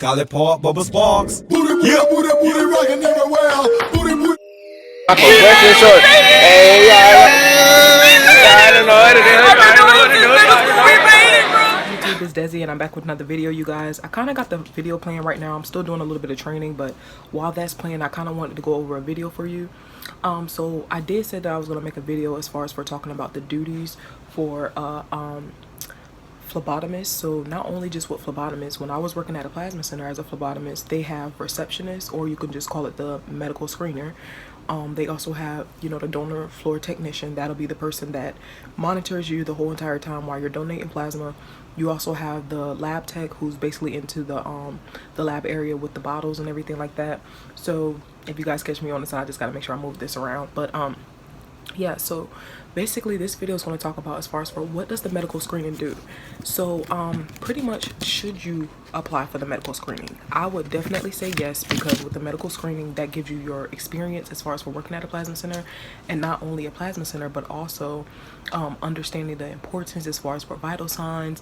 Golly Park, Bubba Sparks. Booty, booty, booty, booty, rockin' everywhere. Booty, booty. Hey, I don't know what to do. YouTube, is Desi and I'm back with another video, you guys. I kind of got the video playing right now. I'm still doing a little bit of training, but while that's playing, I kind of wanted to go over a video for you. So I did say that I was going to make a video as far as for talking about the duties for phlebotomist. So not only just with phlebotomists, when I was working at a plasma center as a phlebotomist, they have receptionists, or you can just call it the medical screener. They also have, you know, the donor floor technician. That'll be the person that monitors you the whole entire time while you're donating plasma. You also have the lab tech, who's basically into the lab area with the bottles and everything like that. So if you guys catch me on the side, I just gotta make sure I move this around. But yeah, so basically this video is going to talk about as far as for what does the medical screening do. So pretty much, should you apply for the medical screening? I would definitely say yes, because with the medical screening, that gives you your experience as far as for working at a plasma center, and not only a plasma center, but also understanding the importance as far as for vital signs,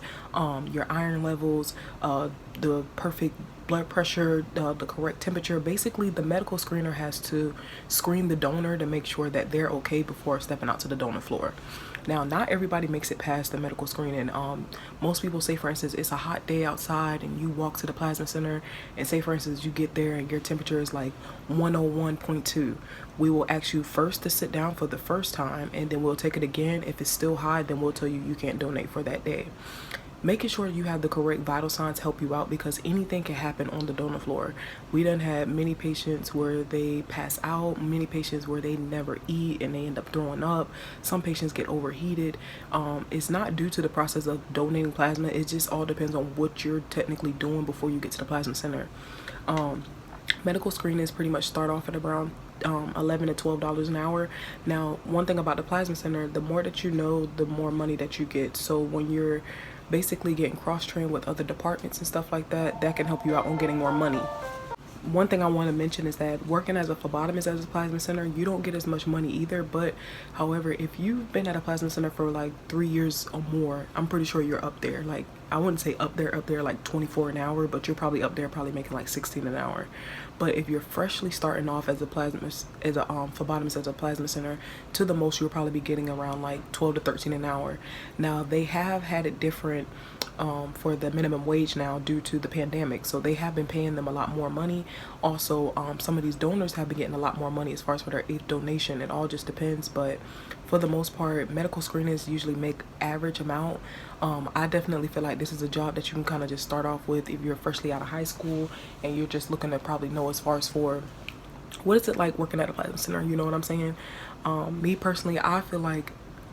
your iron levels, the perfect blood pressure, the correct temperature. Basically, the medical screener has to screen the donor to make sure that they're okay before stepping out to the donor floor. Now, not everybody makes it past the medical screening. Most people, say for instance, it's a hot day outside and you walk to the plasma center, and say for instance you get there and your temperature is like 101.2. We will ask you first to sit down for the first time, and then we'll take it again. If it's still high, then we'll tell you you can't donate for that day. Making sure you have the correct vital signs help you out, because anything can happen on the donor floor. We done had many patients where they pass out, many patients where they never eat and they end up throwing up. Some patients get overheated. It's not due to the process of donating plasma. It just all depends on what you're technically doing before you get to the plasma center. Medical screenings pretty much start off at around $11 to $12 an hour. Now, one thing about the plasma center, the more that you know, the more money that you get. So when you're basically getting cross-trained with other departments and stuff like that, that can help you out on getting more money. One thing I want to mention is that working as a phlebotomist at a plasma center, you don't get as much money either. But however, if you've been at a plasma center for like 3 years or more, I'm pretty sure you're up there. Like, I wouldn't say up there like 24 an hour, but you're probably up there, probably making like 16 an hour. But if you're freshly starting off as a plasmist, as a phlebotomist at a plasma center, to the most you'll probably be getting around like 12 to 13 an hour. Now, they have had it different for the minimum wage now due to the pandemic, so they have been paying them a lot more money. Also, some of these donors have been getting a lot more money as far as for their 8th donation. It all just depends, but for the most part, medical screenings usually make average amount. I definitely feel like this is a job that you can kind of just start off with if you're freshly out of high school and you're just looking to probably know as far as for what is it like working at a plasma center, you know what I'm saying? Me personally, I feel like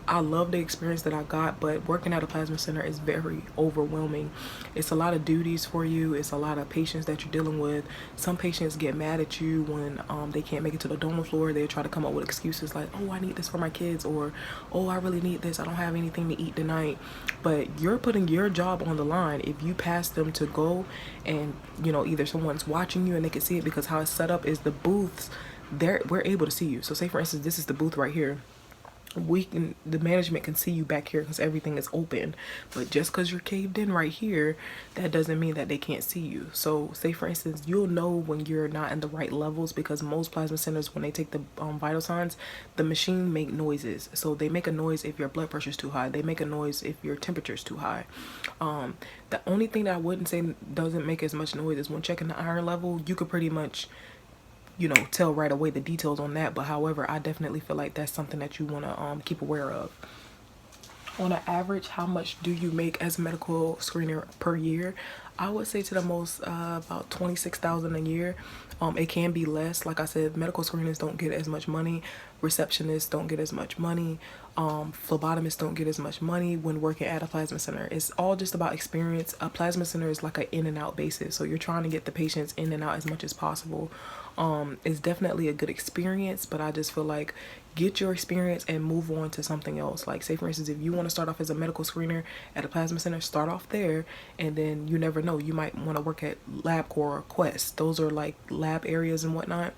I love the experience that I got, but working at a plasma center is very overwhelming. It's a lot of duties for you. It's a lot of patients that you're dealing with. Some patients get mad at you when they can't make it to the donor floor. They try to come up with excuses like, oh, I need this for my kids, or oh, I really need this. I don't have anything to eat tonight. But you're putting your job on the line if you pass them to go, and you know, either someone's watching you and they can see it, because how it's set up is the booths, we're able to see you. So say for instance, this is the booth right here. The management can see you back here because everything is open, but just because you're caved in right here, that doesn't mean that they can't see you. So say for instance, you'll know when you're not in the right levels, because most plasma centers, when they take the vital signs, the machine make noises. So they make a noise if your blood pressure is too high, they make a noise if your temperature is too high. The only thing that I wouldn't say doesn't make as much noise is when checking the iron level. You could pretty much, you know, tell right away the details on that. But however, I definitely feel like that's something that you want to keep aware of. On an average, how much do you make as a medical screener per year? I would say to the most about $26,000 a year. It can be less. Like I said, medical screeners don't get as much money. Receptionists don't get as much money. Phlebotomists don't get as much money when working at a plasma center. It's all just about experience. A plasma center is like an in and out basis, so you're trying to get the patients in and out as much as possible. It's definitely a good experience, but I just feel like get your experience and move on to something else. Like say for instance, if you want to start off as a medical screener at a plasma center, start off there, and then you never know, you might want to work at LabCorp or Quest. Those are like lab areas and whatnot.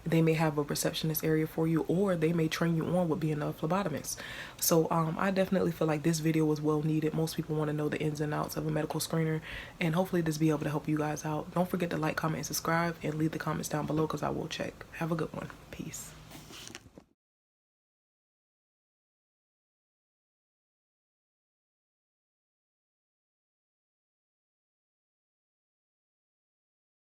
they may have a receptionist area for you, or they may train you on with being a phlebotomist. So I definitely feel like this video was well needed. Most people want to know the ins and outs of a medical screener, and hopefully this be able to help you guys out. Don't forget to like, comment, and subscribe, and leave the comments down below because I will check. Have a good one. Peace.